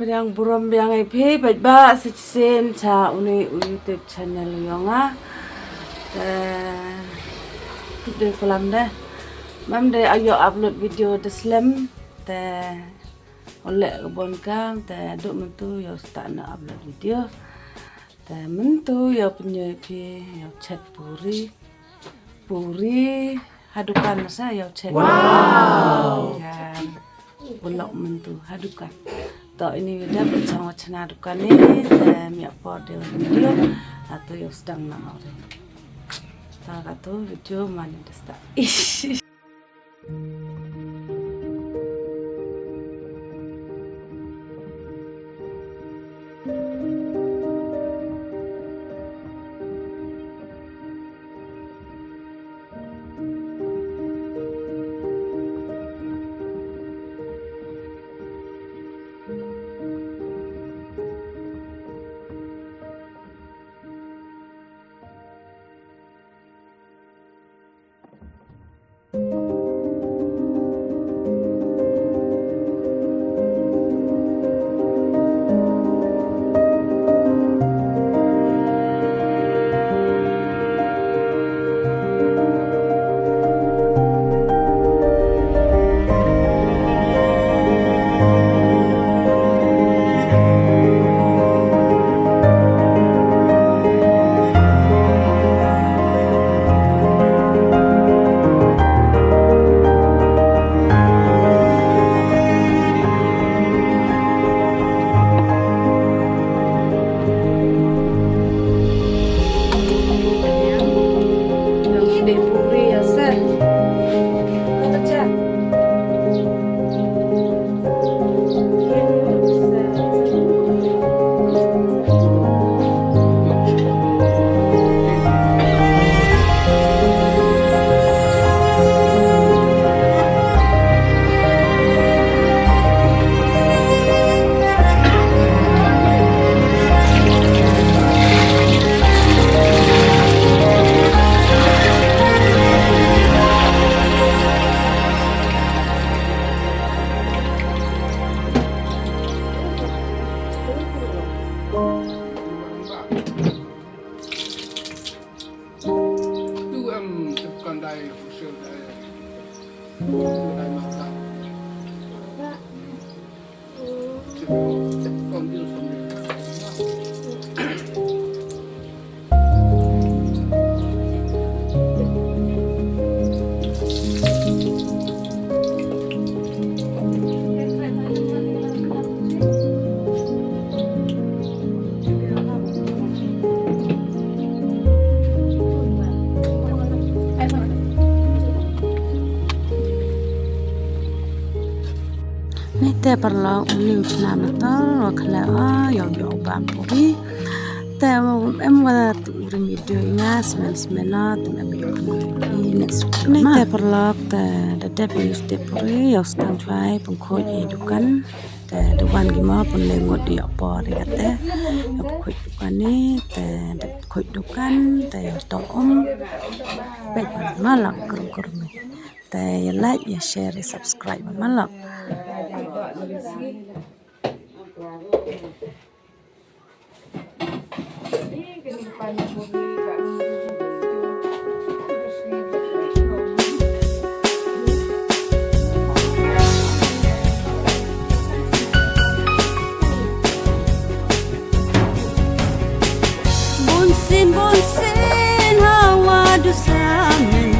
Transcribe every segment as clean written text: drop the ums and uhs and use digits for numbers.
yang buram yang IP baik ba sen cha uni YouTube channel yonga de kolam dah mam de ayo upload video de slam te oleh kebon kam te duk mentu yo start na upload video te mentu yo punya IP yo chat puri hadukan sa yo chat wow bulok mentu hadukan tak ini udah bersama channel hadukan ni mi apa dia video atau yo sedang nak orang tak kata video mana dah startแต่ปลอกนิวชนะมาต่อว่าคลายองบางปุริแต่ว่าเอ็มว่าตุริมีเดียง่าสเมลาแต่ไม่มีคนnext นี่แต่ปลอกแต่เด็กเป็นสเตปปุริยอสตังไฟปุ่งโคยดูกันแต่ดูวันกี่มาปุ่นเลยงดเดียวปอเลยกันแต่ยกคุยดูกันนี่แต่เด็กคุยดูกันแต่ต้องเป็นมาหลังกรุงแต่อย่าไลค์อย่าแชร์อย่า subscribe มาหลังBonsin hawa du samen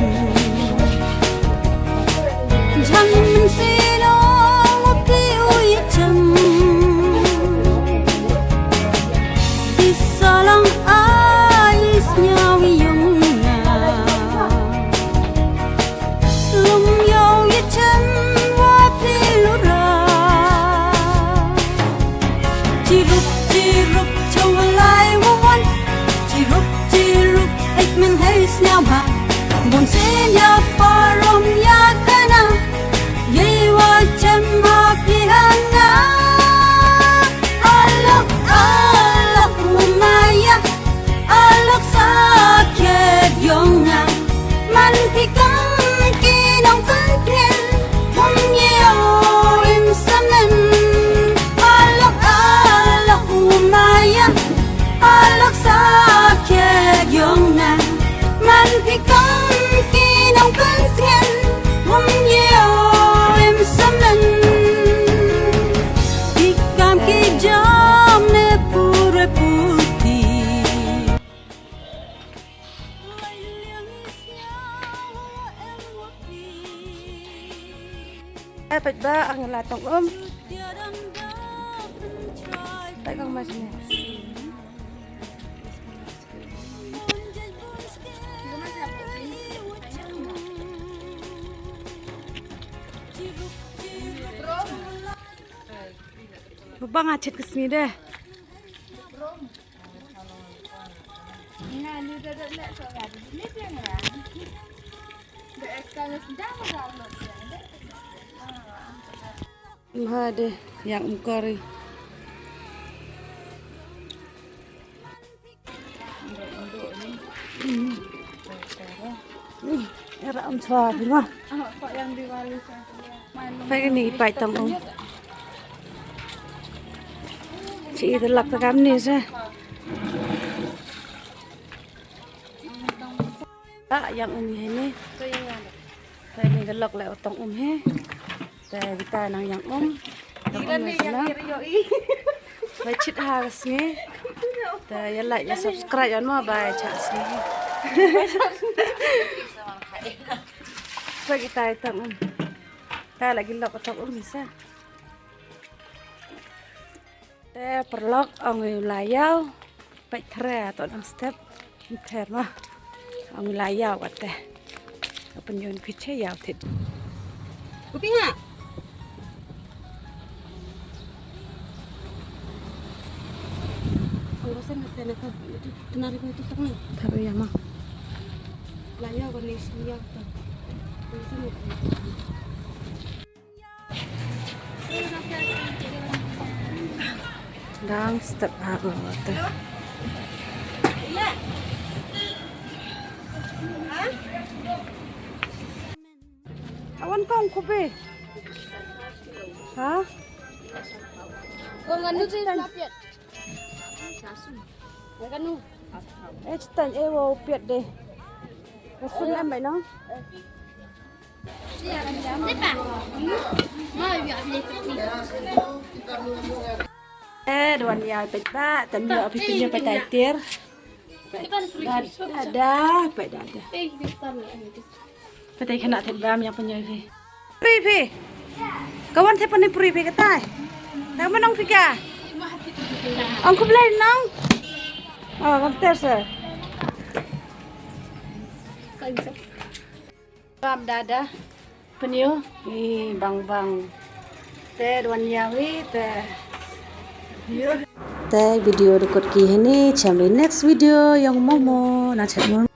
jam sino upi uyacham disalang ais nyawi yungna lum yo yacham wa pilura jirup trong lai wan jirup ek men hay snaw ba bon sen ya parom ya kana ye wa chem ma piana alok maya alok sakit yonga man pikang kinong kanken hum ye o im samen alok sa ang latong tay kang mas niya. Baba ngacet ke sini deh. Ada yang mukari. Era amswa bima. Kok yang diwali Pakai ni pai tam om. Chị thì lọc cái cam này ra. Yang umi ini. Tay ni galak lai otong he. Tay kita nang yang Bay chit hagas ni. Tay ya like ya subscribe yan mo bay chas ni. Tay kita itang Tay lagi lok otong sa. Tay perlok ang wilayah. Bay tre atau nang step. Ter mah. Ang wilayah wat teh. Penyon piche yaw thit. Kuping ha? Urusan natin ako. Tenari ko ito tangan. Pero yama. Layaw ko ni siya to. Urusan ito. Dang step ako ito. Awan kong kubi. Ha? Kung ano din lapit. Ano? Tan ewo piat deh. Rasul am bay no? Siapa? Mau biar beli Duan ya peta, tan yo pipinya peta tir. Ada, peta ada. Peta kena thet bam yang punya pi. Pri. Kawan thet pani pri kata. Nang manong pika. Ang kublay nang. Oh, kapter sir. Bam dada. Penyu, bang. Te duan yawi te. Te video record ki ini, chambi next video yang momo na chat